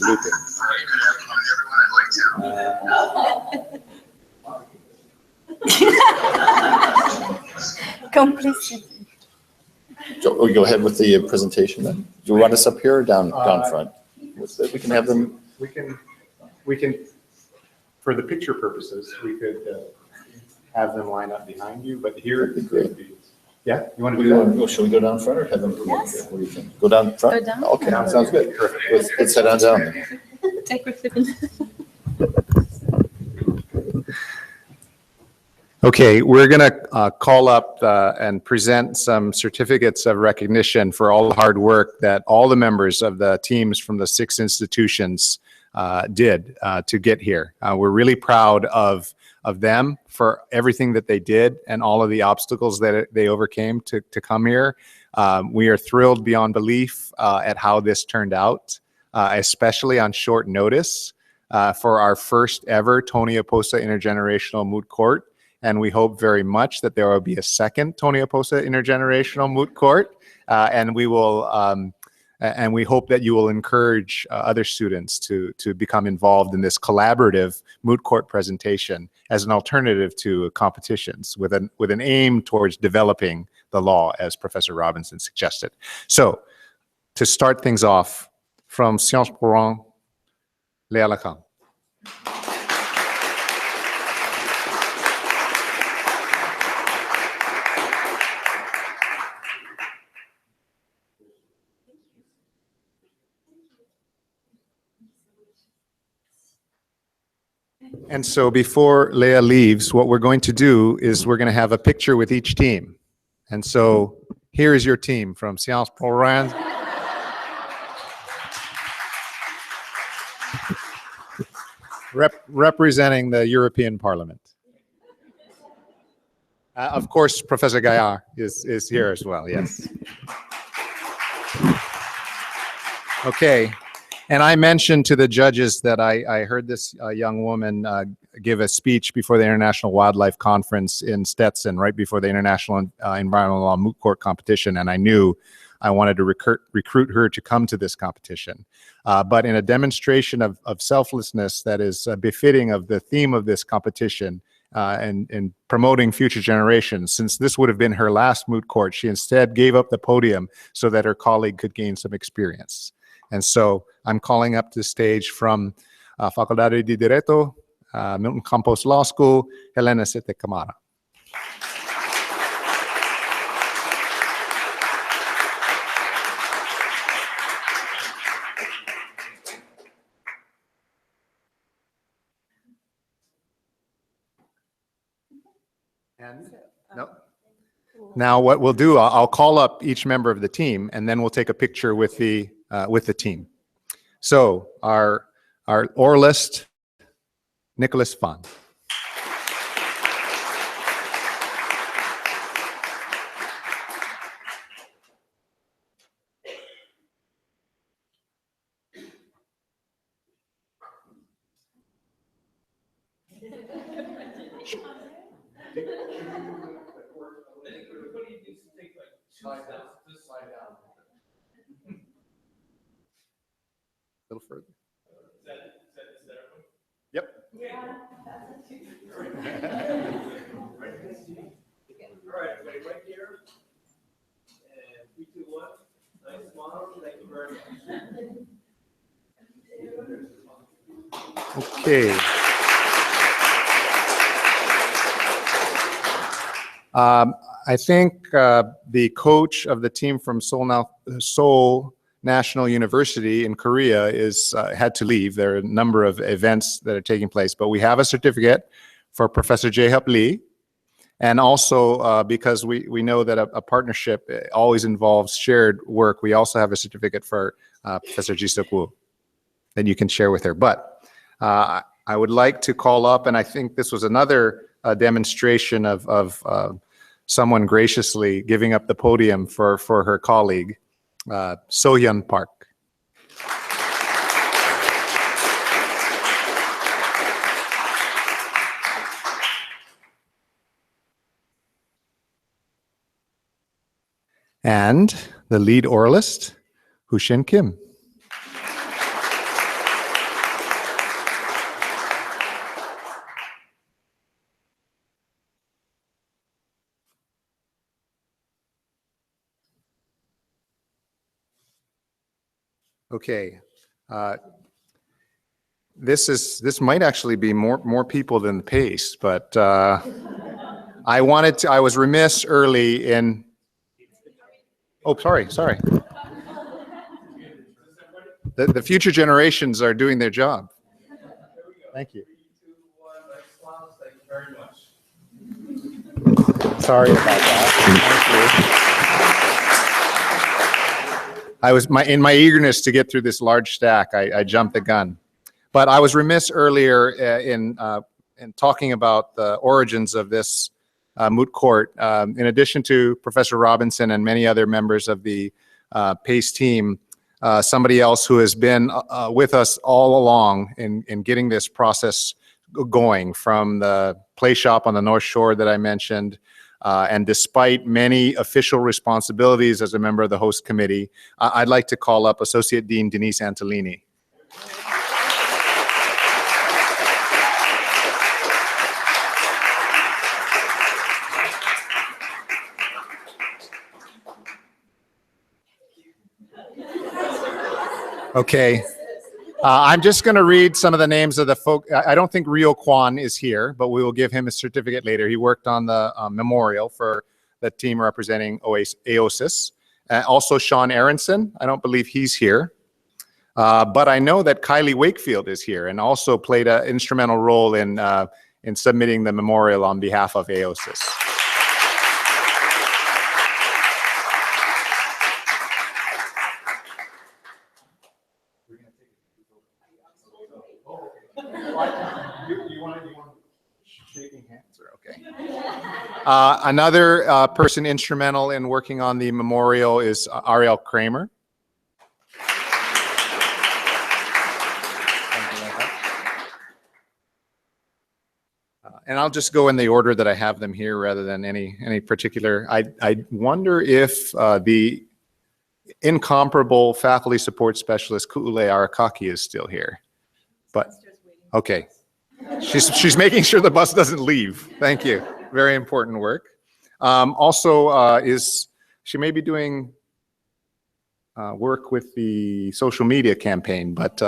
looping. Complicity. So we go ahead with the presentation then. Do you want us up here or down front? We can have them. We can, for the picture purposes, we could have them line up behind you, but here it could be. Yeah, you want to do that? Should we go down front or have them come up Yes. here? What do you think? Go down front? Go down. Okay, sounds good. Let's head on down then. Take receipt. Okay, we're going to call up and present some certificates of recognition for all the hard work that all the members of the teams from the 6 institutions did to get here. We're really proud of them for everything that they did and all of the obstacles that they overcame to come here. We are thrilled beyond belief at how this turned out, especially on short notice for our first ever Tony Aposa Intergenerational Moot Court. And we hope very much that there will be a second Tony Aposa Intergenerational Moot Court, and we will, and we hope that you will encourage other students to become involved in this collaborative Moot Court presentation as an alternative to competitions, with an aim towards developing the law, as Professor Robinson suggested. So, to start things off, from Sciences Po Rang, Léa Lacan. And so before Leah leaves, what we're going to do is we're going to have a picture with each team. And so here is your team from Sciences Po Rang. Representing the European Parliament. Of course, Professor Gaillard is here as well, yes. Okay. And I mentioned to the judges that I heard this young woman give a speech before the International Wildlife Conference in Stetson, right before the International Environmental Law Moot Court competition, and I knew I wanted to recruit her to come to this competition. But in a demonstration of selflessness that is befitting of the theme of this competition and promoting future generations, since this would have been her last moot court, she instead gave up the podium so that her colleague could gain some experience. And so I'm calling up to the stage from Facultad de Derecho, Milton Campos Law School, Helena Sete Camara. And no. Now what we'll do, I'll call up each member of the team, and then we'll take a picture with the team. So our oralist, Nicholas Fahn. A little further. Is that yep. Yeah. All right, everybody, right here. And 3, 2, 1. Nice smile. Thank you very much. Okay. I think the coach of the team from Seoul National University in Korea had to leave. There are a number of events that are taking place, but we have a certificate for Professor Jae-Hup Lee, and also because we know that a partnership always involves shared work, we also have a certificate for Professor Ji-Suk Woo that you can share with her. But I would like to call up, and I think this was another demonstration of someone graciously giving up the podium for her colleague, So-Hyun Park. And the lead oralist, Hoo-Shin Kim. Okay. This might actually be more people than the pace, but I was remiss early in, oh, sorry. The future generations are doing their job. Thank you. Thank you very much. Sorry about that. Thank you. In my eagerness to get through this large stack, I jumped the gun. But I was remiss earlier in talking about the origins of this moot court. In addition to Professor Robinson and many other members of the PACE team, somebody else who has been with us all along in getting this process going, from the play shop on the North Shore that I mentioned, and despite many official responsibilities as a member of the host committee, I'd like to call up Associate Dean Denise Antolini. Okay. I'm just going to read some of the names of the folk. I don't think Rio Kwan is here, but we will give him a certificate later. He worked on the memorial for the team representing AOSIS. Also Sean Aronson. I don't believe he's here. But I know that Kylie Wakefield is here and also played an instrumental role in submitting the memorial on behalf of AOSIS. Shaking hands are okay. Another person instrumental in working on the memorial is Ariel Kramer. And I'll just go in the order that I have them here rather than any particular. I wonder if the incomparable faculty support specialist Ku'ule Arakaki is still here. But okay. She's making sure the bus doesn't leave. Thank you. Very important work. Also, she may be doing work with the social media campaign, but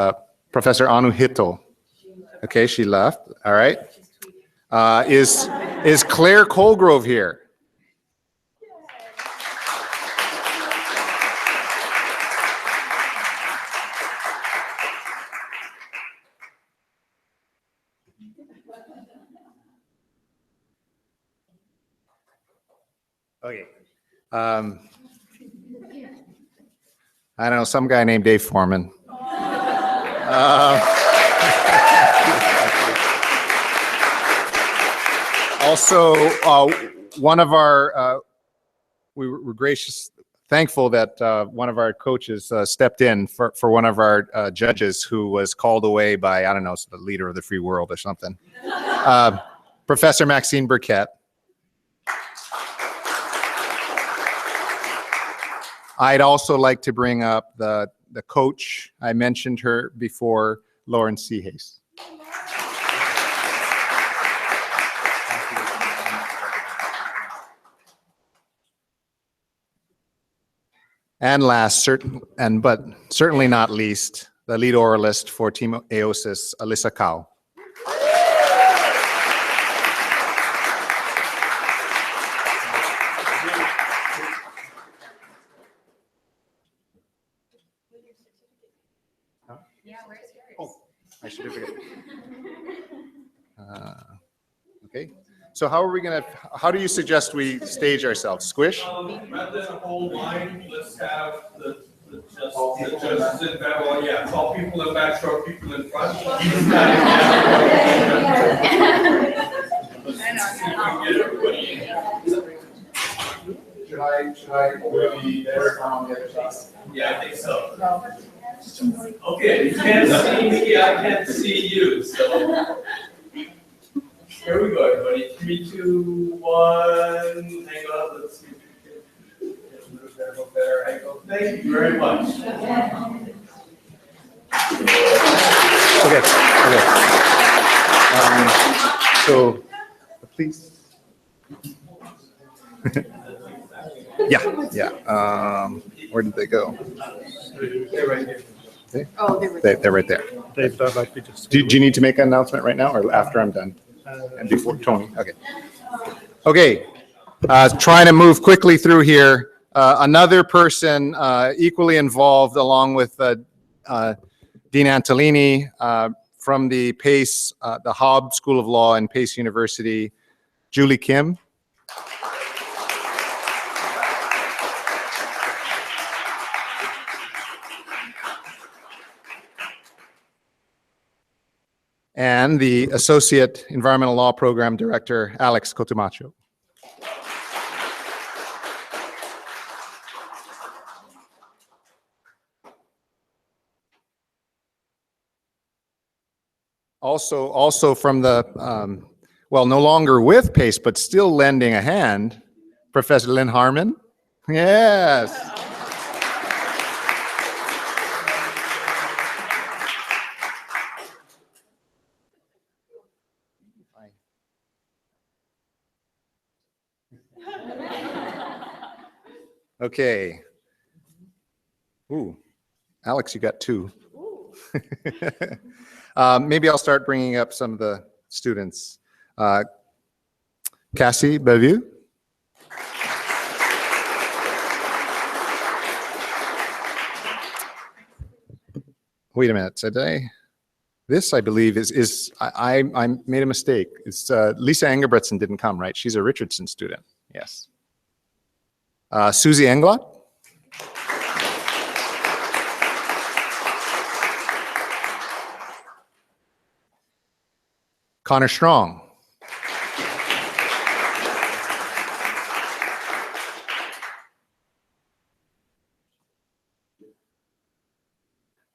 Professor Anu Hito. Okay, she left. All right. Is Claire Colgrove here? Okay. I don't know, some guy named Dave Foreman. Also, one of our, we were thankful that one of our coaches stepped in for one of our judges who was called away by, I don't know, the leader of the free world or something. Professor Maxine Burkett. I'd also like to bring up the coach. I mentioned her before, Lauren Seahays. And last, but certainly not least, the lead oralist for Team AOSIS, Alyssa Kao. My certificate. Okay. So how do you suggest we stage ourselves? Squish? Rather than a whole line, let's have the judges in that one. Yeah, tall people in back, short people in front. Should I really better on the other side? Yeah, I think so. Okay, you can't see me, I can't see you, so. Here we go, everybody. 3, 2, 1. Hang on, let's see. There, hang on. Thank you very much. Okay. So, please. Yeah. Where did they go? Stay right here. Oh, they were. They're right there. David, I'd like you to. Do you need to make an announcement right now or after I'm done? And before Tony? Okay. Okay. Trying to move quickly through here. Another person equally involved, along with Dean Antolini from the Pace, the Hobbs School of Law and Pace University, Julie Kim. And the Associate Environmental Law Program Director, Alex Cotumacho. Also from the, well, no longer with PACE, but still lending a hand, Professor Lynn Harmon. Yes. Okay. Ooh, Alex, you got two. Maybe I'll start bringing up some of the students. Cassie Bellevue. Wait a minute, did I? This, I believe, I made a mistake. It's Lisa Engelbretson didn't come, right? She's a Richardson student, yes. Susie Englot. Connor Strong.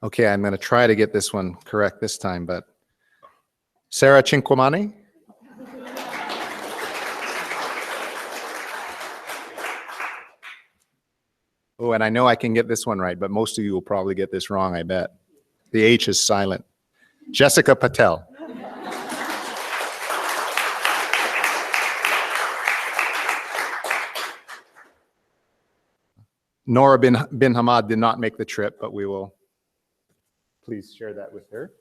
Okay, I'm going to try to get this one correct this time, but Sarah Cinquamani. Oh, and I know I can get this one right, but most of you will probably get this wrong, I bet. The H is silent. Jessica Patel. Nora bin Hamad did not make the trip, but we will please share that with her.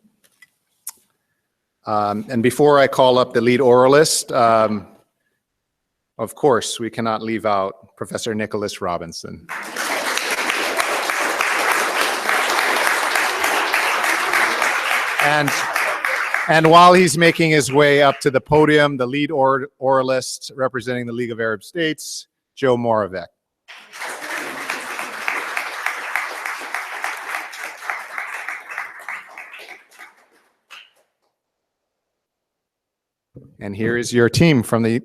And before I call up the lead oralist, of course, we cannot leave out Professor Nicholas Robinson. And while he's making his way up to the podium, the lead oralist representing the League of Arab States, Joe Moravec. And here is your team from the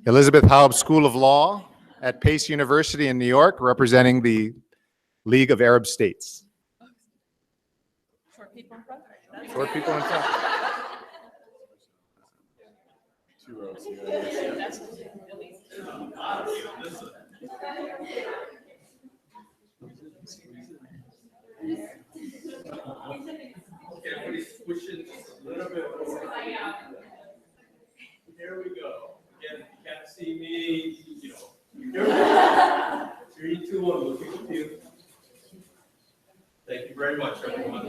Elizabeth Hobbs School of Law at Pace University in New York, representing the League of Arab States. Short people in front. Short people in front. Two rows here. Okay, everybody's pushing a little bit more. Here we go. Again, if you can't see me, you know. Here we go. 3, 2, 1, looking at you. Thank you very much, everyone.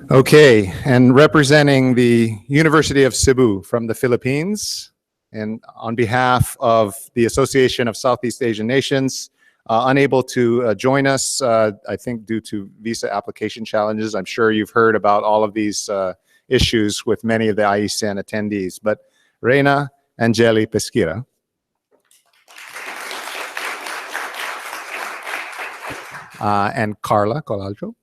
Okay, and representing the University of Cebu from the Philippines, and on behalf of the Association of Southeast Asian Nations, unable to join us, I think due to visa application challenges. I'm sure you've heard about all of these issues with many of the IESN attendees, but Reina Angeli Pesquira. And Carla Colaljo.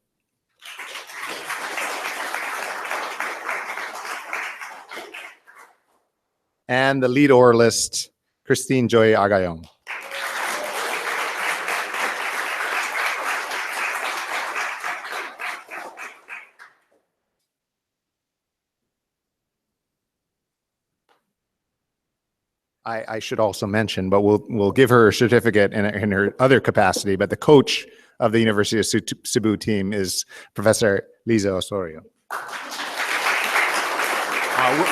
And the lead oralist, Christine Joy Agayon. I should also mention, but we'll give her a certificate in her other capacity, but the coach of the University of Cebu team is Professor Liza Osorio.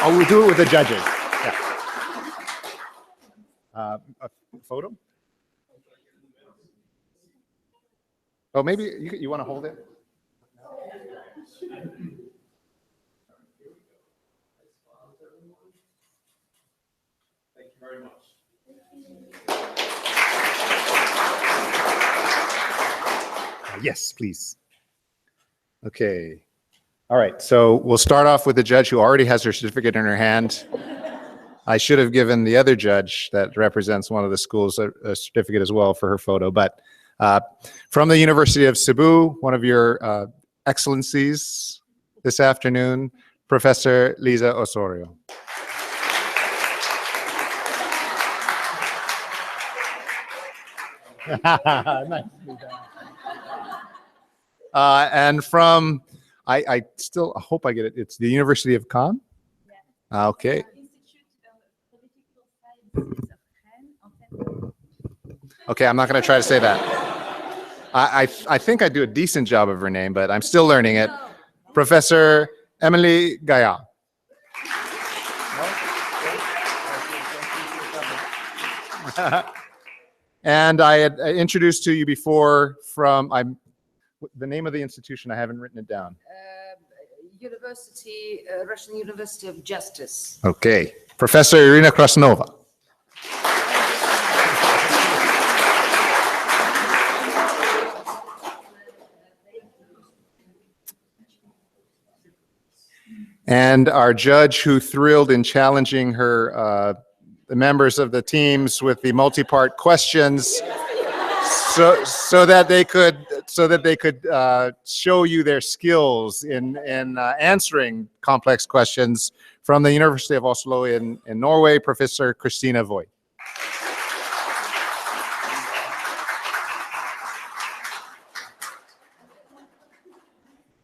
We'll do it with the judges. Yeah. A photo? Oh, maybe you want to hold it? Thank you very much. Yes, please. Okay. All right. So we'll start off with the judge who already has her certificate in her hand. I should have given the other judge that represents one of the schools a certificate as well for her photo. But from the University of Cebu, one of your excellencies this afternoon, Professor Liza Osorio. Nice. And from, I still hope I get it. It's the University of Caen? Yeah. Okay. Okay, I'm not going to try to say that. I think I do a decent job of her name, but I'm still learning it. Professor Emily Gaya. And I had introduced to you before from the name of the institution. I haven't written it down. Russian University of Justice. Okay, Professor Irina Krasnova. And our judge who thrilled in challenging her, the members of the teams with the multi-part questions, so that they could show you their skills in answering complex questions, from the University of Oslo in Norway, Professor Christina Voigt.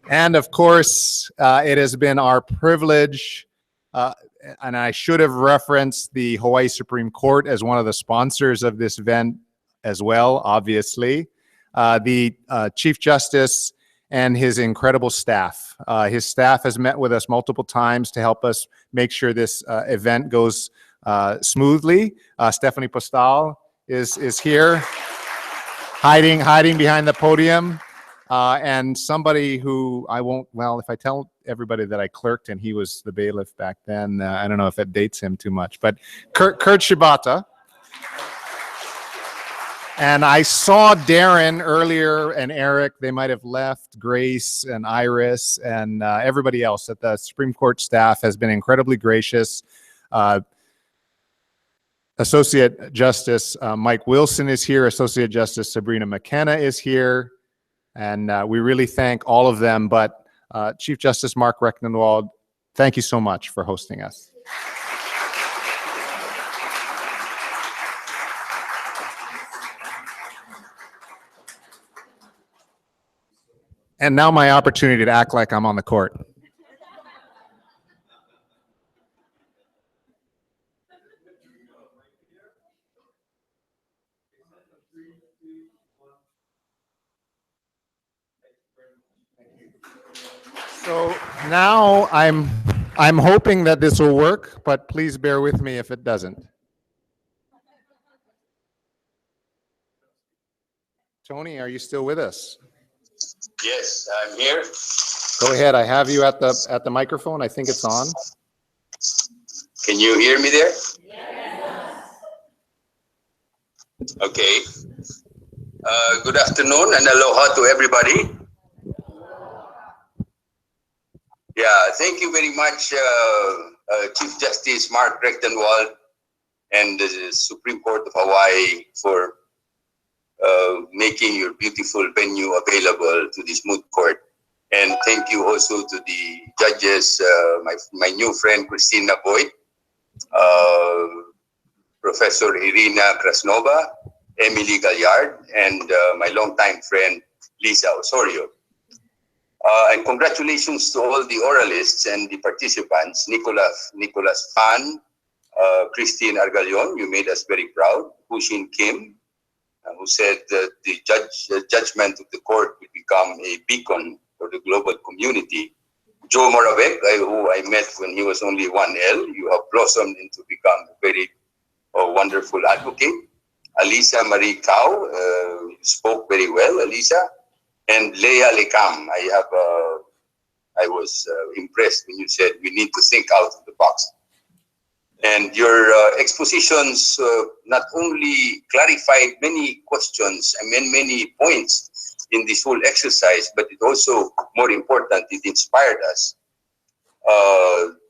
And of course, it has been our privilege, and I should have referenced the Hawaii Supreme Court as one of the sponsors of this event as well, obviously. The Chief Justice and his incredible staff. His staff has met with us multiple times to help us make sure this event goes smoothly. Stephanie Postal is here, hiding behind the podium. And somebody who I won't, well, if I tell everybody that I clerked and he was the bailiff back then, I don't know if it dates him too much, but Kurt Shibata. And I saw Darren earlier and Eric, they might have left, Grace and Iris and everybody else at the Supreme Court staff has been incredibly gracious. Associate Justice Mike Wilson is here. Associate Justice Sabrina McKenna is here. And we really thank all of them. But Chief Justice Mark Recknenwald, thank you so much for hosting us. And now my opportunity to act like I'm on the court. So now I'm hoping that this will work, but please bear with me if it doesn't. Tony, are you still with us? Yes, I'm here. Go ahead. I have you at the microphone. I think it's on. Can you hear me there? Yes. Okay. Good afternoon and aloha to everybody. Yeah, thank you very much, Chief Justice Mark Recknenwald and the Supreme Court of Hawaii for making your beautiful venue available to this Moot Court. And thank you also to the judges, my new friend Christina Voigt, Professor Irina Krasnova, Emily Galliard, and my longtime friend Liza Osorio. And congratulations to all the oralists and the participants, Nicholas Pan, Christine Argalion, you made us very proud, Hushin Kim, who said that the judgment of the court will become a beacon for the global community. Joe Moravec, who I met when he was only 1L. You have blossomed into become a very wonderful advocate. Alisa Marie Cow, you spoke very well, Alisa. And Leia Lekam, I was impressed when you said we need to think out of the box. And your expositions not only clarified many questions and many points in this whole exercise, but it also, more important, it inspired us.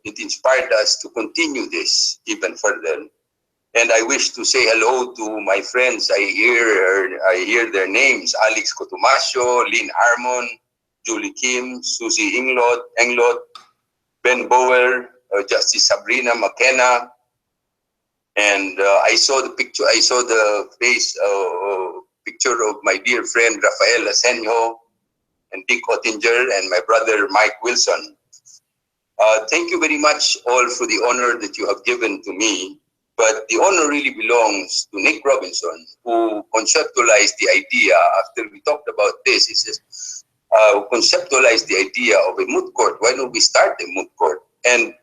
It inspired us to continue this even further. And I wish to say hello to my friends. I hear their names: Alex Cotumacio, Lynn Harmon, Julie Kim, Susie Englot, Ben Bower, Justice Sabrina McKenna. And I saw the picture. I saw the face picture of my dear friend Rafael Asenjo and Dick Ottinger and my brother Mike Wilson. Thank you very much all for the honor that you have given to me. But the honor really belongs to Nick Robinson, who conceptualized the idea after we talked about this. He says, conceptualized the idea of a moot court. Why don't we start a moot court? And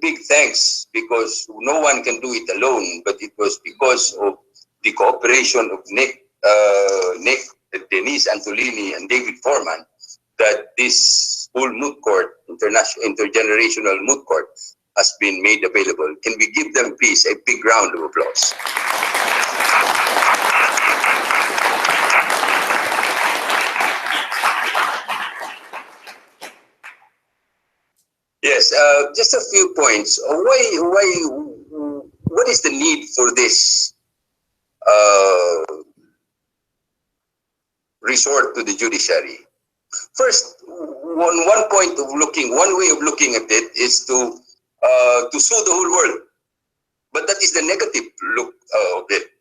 big thanks, because no one can do it alone, but it was because of the cooperation of Nick, Denise Antolini, and David Foreman that this whole moot court, intergenerational moot court, has been made available. Can we give them, please, a big round of applause? Yes, just a few points. What is the need for this resort to the judiciary? First, one way of looking at it is to sue the whole world. But that is the negative look of it,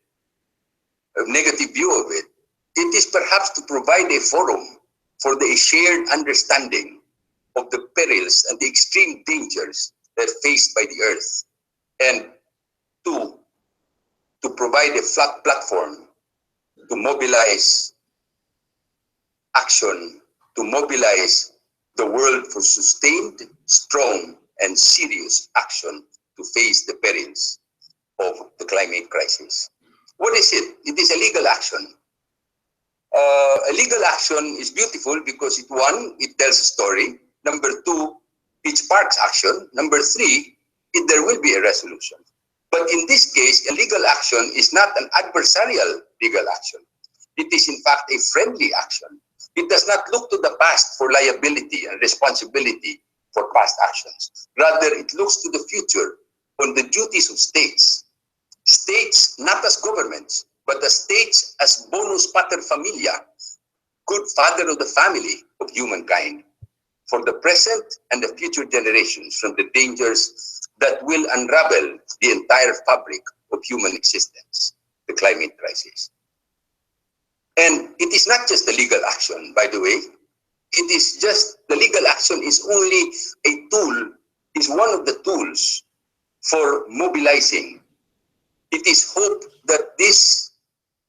a negative view of it. It is perhaps to provide a forum for the shared understanding of the perils and the extreme dangers that are faced by the earth, and to provide a flat platform to mobilize action, to mobilize the world for sustained, strong, and serious action to face the perils of the climate crisis. What is it? It is a legal action. A legal action is beautiful because it tells a story. Number two, it sparks action. Number three, there will be a resolution. But in this case, a legal action is not an adversarial legal action. It is in fact a friendly action. It does not look to the past for liability and responsibility for past actions. Rather, it looks to the future on the duties of states. States not as governments, but the states as bonus pater familia, good father of the family of humankind, for the present and the future generations from the dangers that will unravel the entire fabric of human existence, the climate crisis. And it is not just a legal action, by the way. It is just, the legal action is only a tool, is one of the tools for mobilizing. It is hoped that this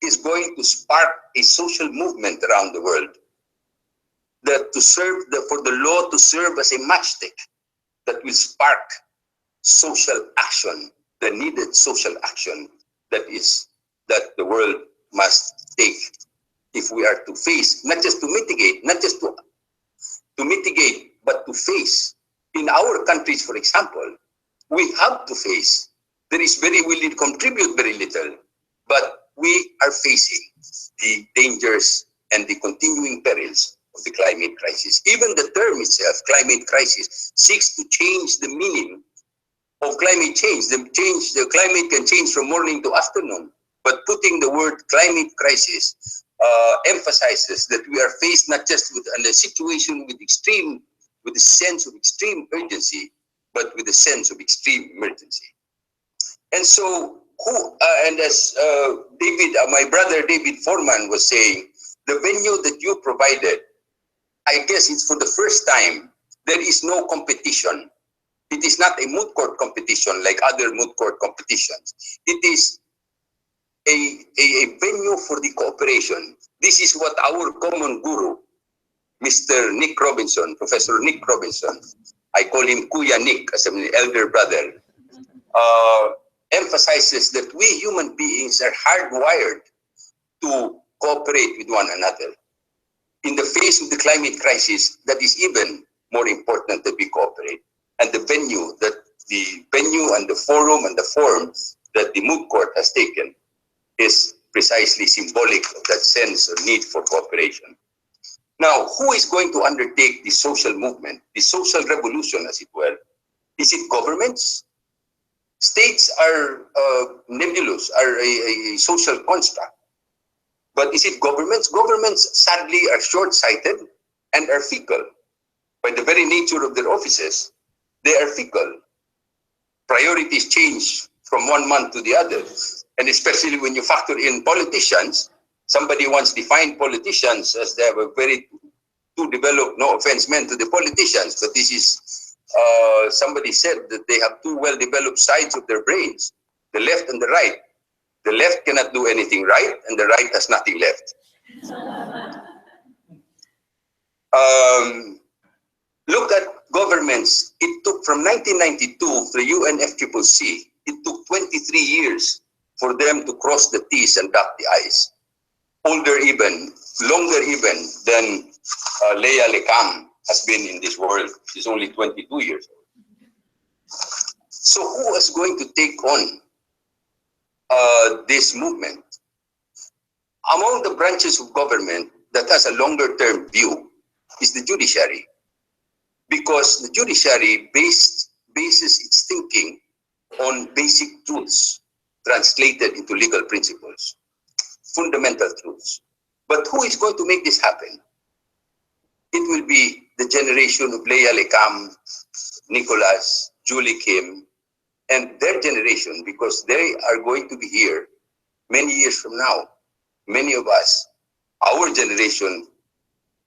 is going to spark a social movement around the world, that for the law to serve as a matchstick that will spark social action, the needed social action that the world must take if we are to face, not just to mitigate, but to face. In our countries, for example, we have to face. We will contribute very little, but we are facing the dangers and the continuing perils of the climate crisis. Even the term itself, climate crisis, seeks to change the meaning of climate change. The climate can change from morning to afternoon, but putting the word climate crisis emphasizes that we are faced not just with a situation with a sense of extreme urgency, but with a sense of extreme emergency. And so, as my brother David Foreman was saying, the venue that you provided, I guess it's for the first time, there is no competition. It is not a moot court competition like other moot court competitions. It is a venue for the cooperation. This is what our common guru, Mr. Nick Robinson, Professor Nick Robinson, I call him Kuya Nick as an elder brother, emphasizes that we human beings are hardwired to cooperate with one another. In the face of the climate crisis, that is even more important that we cooperate. And the venue and the forum and the form that the Moot Court has taken is precisely symbolic of that sense of need for cooperation. Now, who is going to undertake the social movement, the social revolution, as it were? Is it governments? States are nebulous, are a social construct. But is it governments? Governments, sadly, are short-sighted and are fickle. By the very nature of their offices, they are fickle. Priorities change from one month to the other. And especially when you factor in politicians, somebody once defined politicians as they have a very too developed, no offense meant to the politicians, but this is, somebody said that they have two well-developed sides of their brains, the left and the right. The left cannot do anything right, and the right has nothing left. Look at governments. It took from 1992 for the UNFCCC, it took 23 years for them to cross the T's and dot the I's. Longer even than Leia Lecam has been in this world. She's only 22 years old. So who is going to take on this movement? Among the branches of government that has a longer term view is the judiciary, because the judiciary bases its thinking on basic truths translated into legal principles, fundamental truths. But who is going to make this happen? It will be the generation of Leia Lecam, Nicholas, Julie Kim, and their generation, because they are going to be here many years from now. Many of us, our generation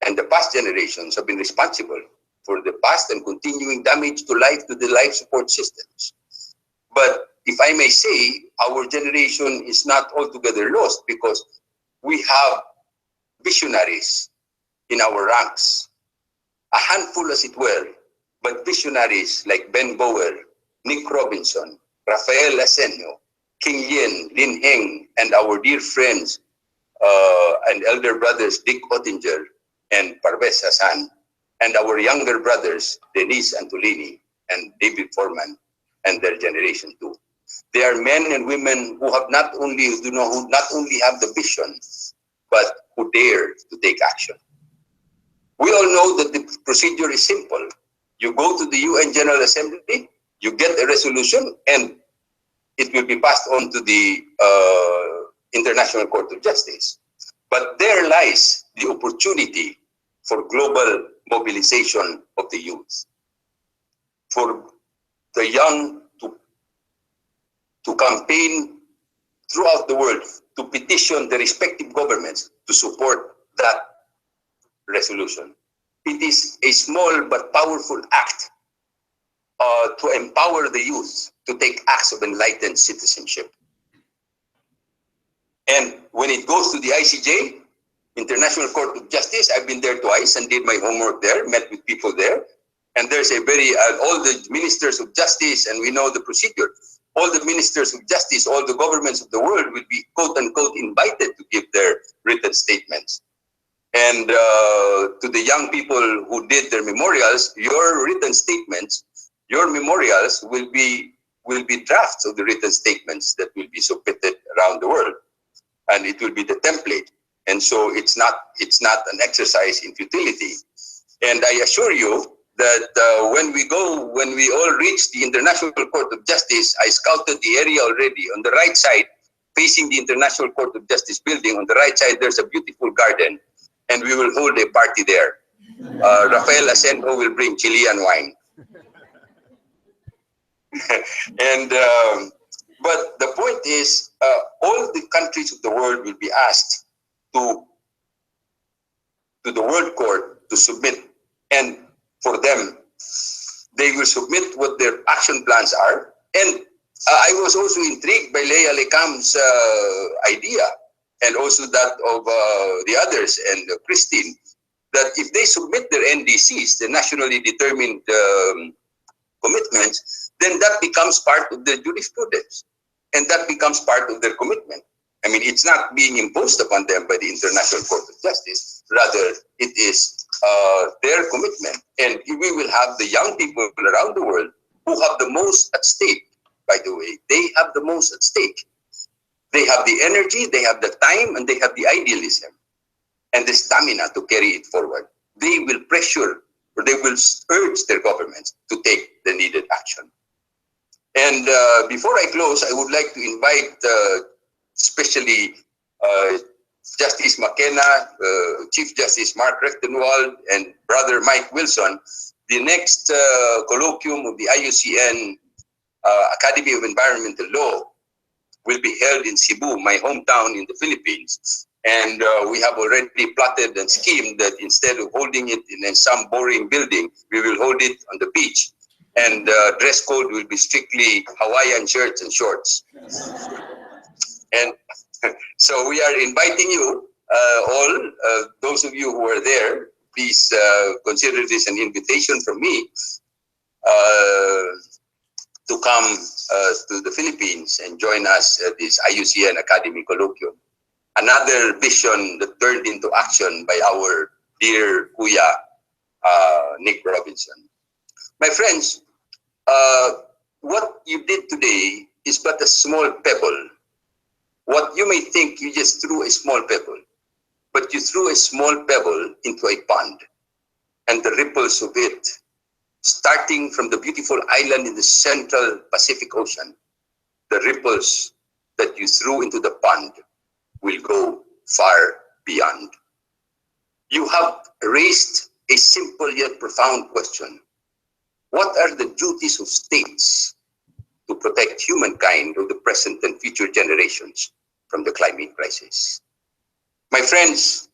and the past generations have been responsible for the past and continuing damage to life, to the life support systems. But if I may say, our generation is not altogether lost, because we have visionaries in our ranks, a handful as it were, but visionaries like Ben Bower, Nick Robinson, Rafael Asenio, King Yin, Lin Heng, and our dear friends and elder brothers Dick Ottinger and Parvez Hassan, and our younger brothers Denise Antolini and David Foreman and their generation too. They are men and women who have not only have the vision, but who dare to take action. We all know that the procedure is simple. You go to the UN General Assembly, you get a resolution, and it will be passed on to the International Court of Justice. But there lies the opportunity for global mobilization of the youth, for the young to campaign throughout the world, to petition the respective governments to support that resolution. It is a small but powerful act to empower the youth to take acts of enlightened citizenship. And when it goes to the ICJ, International Court of Justice, I've been there twice and did my homework there, met with people there. And there's a all the ministers of justice, and we know the procedure, all the ministers of justice, all the governments of the world will be quote unquote invited to give their written statements. And to the young people who did their memorials, your written statements, your memorials will be drafts of the written statements that will be submitted around the world. And it will be the template. And so it's not an exercise in futility. And I assure you that when we all reach the International Court of Justice, I scouted the area already. On the right side, facing the International Court of Justice building, on the right side, there's a beautiful garden, and we will hold a party there. Rafael Asenjo will bring Chilean wine. And but the point is, all the countries of the world will be asked to the World Court to submit, and for them, they will submit what their action plans are. And I was also intrigued by Leia Lecam's idea, and also that of the others, and Christine, that if they submit their NDCs, the nationally determined commitments, then that becomes part of their jurisprudence. And that becomes part of their commitment. I mean, it's not being imposed upon them by the International Court of Justice. Rather, it is their commitment. And we will have the young people around the world who have the most at stake, by the way. They have the most at stake. They have the energy, they have the time, and they have the idealism and the stamina to carry it forward. They will pressure, or they will urge their governments to take the needed action. And before I close, I would like to invite especially Justice McKenna, Chief Justice Mark Rechtenwald, and Brother Mike Wilson. The next colloquium of the IUCN Academy of Environmental Law will be held in Cebu, my hometown in the Philippines. And we have already plotted and schemed that instead of holding it in some boring building, we will hold it on the beach. And dress code will be strictly Hawaiian shirts and shorts. And so we are inviting you, all, those of you who are there, please consider this an invitation from me to come to the Philippines and join us at this IUCN Academy Colloquium. Another vision that turned into action by our dear Kuya, Nick Robinson. My friends, what you did today is but a small pebble. What you may think you just threw a small pebble, but you threw a small pebble into a pond, and the ripples of it, starting from the beautiful island in the central Pacific Ocean, the ripples that you threw into the pond will go far beyond. You have raised a simple yet profound question. What are the duties of states to protect humankind or the present and future generations from the climate crisis? My friends,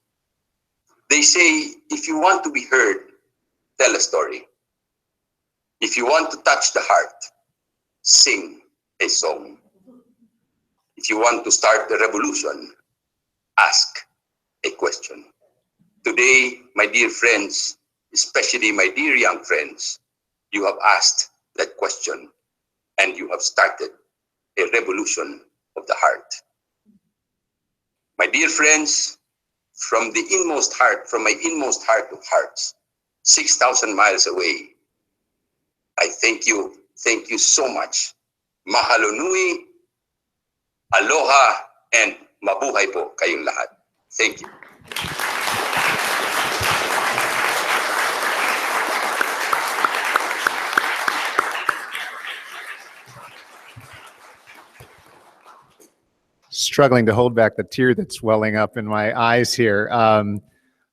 they say, if you want to be heard, tell a story. If you want to touch the heart, sing a song. If you want to start a revolution, ask a question. Today, my dear friends, especially my dear young friends, you have asked that question and you have started a revolution of the heart. My dear friends, from the inmost heart, from my inmost heart of hearts, 6,000 miles away, I thank you so much. Mahalo nui, aloha, and mabuhay po kayong lahat. Thank you. Struggling to hold back the tear that's welling up in my eyes here.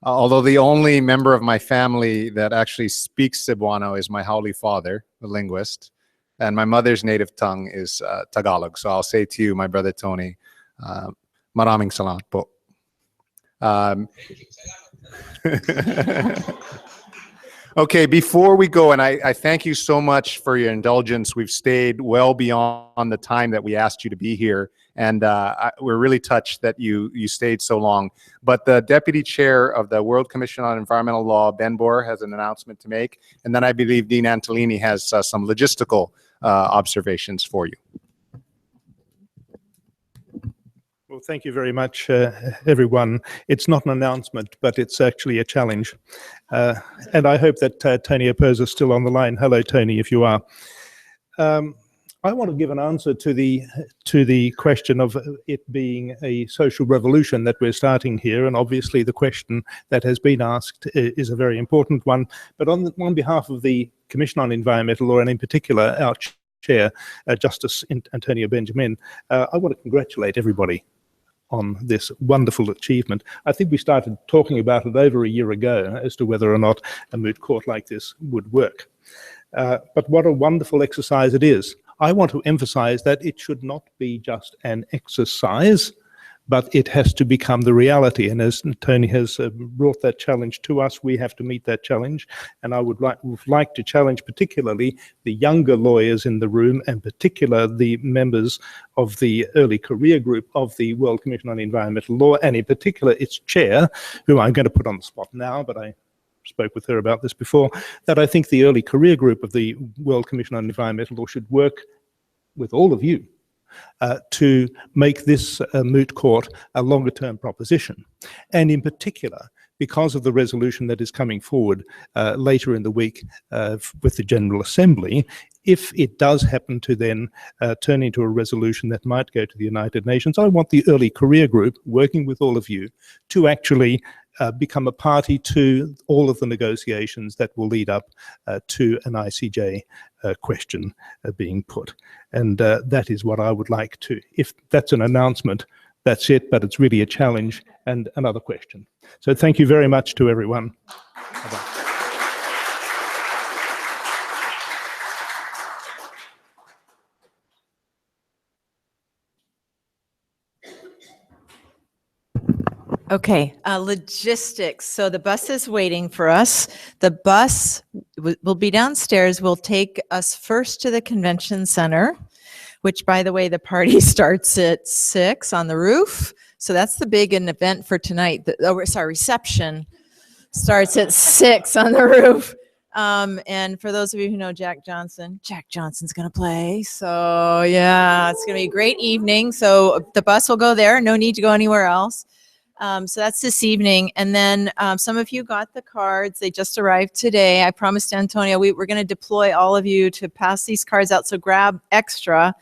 Although the only member of my family that actually speaks Cebuano is my Hauli father, the linguist, and my mother's native tongue is Tagalog. So I'll say to you, my brother Tony, maraming salamat po. Okay, before we go, and I thank you so much for your indulgence. We've stayed well beyond the time that we asked you to be here, and we're really touched that you stayed so long. But the Deputy Chair of the World Commission on Environmental Law, Ben Boer, has an announcement to make, and then I believe Dean Antolini has some logistical observations for you. Well, thank you very much, everyone. It's not an announcement, but it's actually a challenge. And I hope that Tony Opposa is still on the line. Hello, Tony, if you are. I want to give an answer to the question of it being a social revolution that we're starting here. And obviously the question that has been asked is a very important one. But on behalf of the Commission on Environmental Law, and in particular our Chair, Justice Antonio Benjamin, I want to congratulate everybody on this wonderful achievement. I think we started talking about it over a year ago as to whether or not a moot court like this would work. But what a wonderful exercise it is. I want to emphasize that it should not be just an exercise, but it has to become the reality. And as Tony has brought that challenge to us, we have to meet that challenge. And I would like to challenge particularly the younger lawyers in the room, and particular the members of the early career group of the World Commission on Environmental Law, and in particular its chair, who I'm going to put on the spot now, but I spoke with her about this before, that I think the early career group of the World Commission on Environmental Law should work with all of you to make this moot court a longer term proposition. And in particular, because of the resolution that is coming forward later in the week with the General Assembly, if it does happen to then turn into a resolution that might go to the United Nations, I want the early career group, working with all of you, to actually become a party to all of the negotiations that will lead up to an ICJ question being put. And that is what I would like to, if that's an announcement, that's it, but it's really a challenge and another question. So thank you very much to everyone. Bye-bye. Okay, logistics. So the bus is waiting for us. The bus will be downstairs. Will take us first to the convention center, which, by the way, the party starts at 6 on the roof. So that's the big event for tonight. Reception starts at 6 on the roof. And for those of you who know Jack Johnson's going to play. So yeah, it's going to be a great evening. So the bus will go there. No need to go anywhere else. So that's this evening. And then some of you got the cards. They just arrived today. I promised Antonio we're going to deploy all of you to pass these cards out. So grab extra.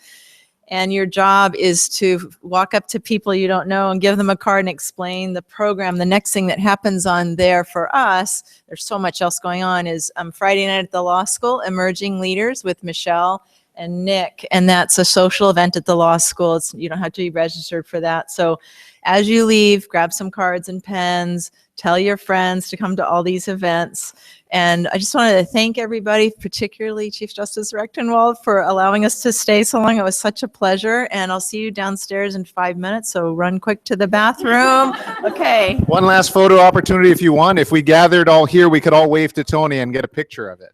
And your job is to walk up to people you don't know and give them a card and explain the program. The next thing that happens on there for us, there's so much else going on, is Friday night at the law school, Emerging Leaders with Michelle and Nick. And that's a social event at the law school. You don't have to be registered for that. So as you leave, grab some cards and pens, tell your friends to come to all these events. And I just wanted to thank everybody, particularly Chief Justice Rechtenwald, for allowing us to stay so long. It was such a pleasure. And I'll see you downstairs in 5 minutes. So run quick to the bathroom. Okay. One last photo opportunity if you want. If we gathered all here, we could all wave to Tony and get a picture of it.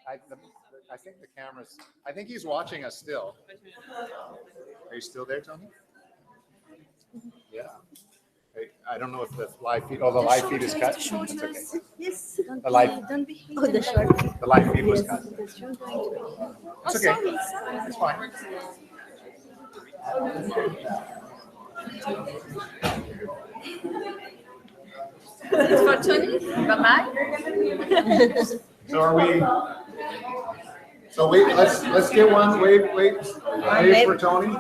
I think the camera's, I think he's watching us still. Are you still there, Tony? Yeah. I don't know if the live feed, the live feed is cut. That's okay. Yes, The live, the live feed was cut. It's okay. It's fine. for Tony. Bye-bye. So are we? So wait, let's get one. Wait for Tony.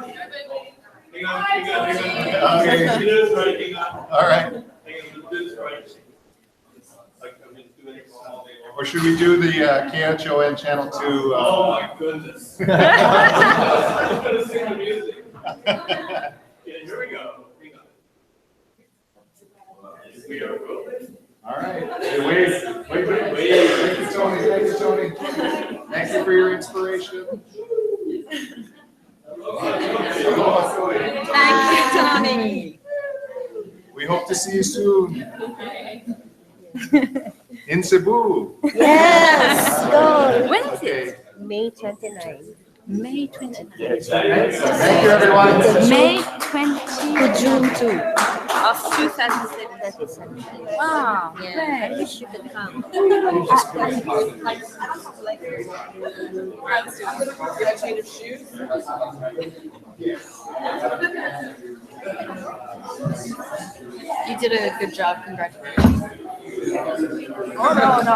Hang on. Okay. Do this right, hang on. All right. Hang on, do this right. Like, I'm just doing it all day long. Or should we do the KHON channel 2? Oh my goodness. I'm gonna sing the music. Yeah, here we go. Hang on. We are rolling. All right. Hey, wait. Thank you, Tony. Thank you for your inspiration. Thank you, Tony. We hope to see you soon. In Cebu. Yes, go. When is Okay. it? May 29. May 29. Thank you, everyone. May 20 to June 2 of 2017. Wow. Yeah. I wish you could come. You did a good job. Congratulations. Oh, no.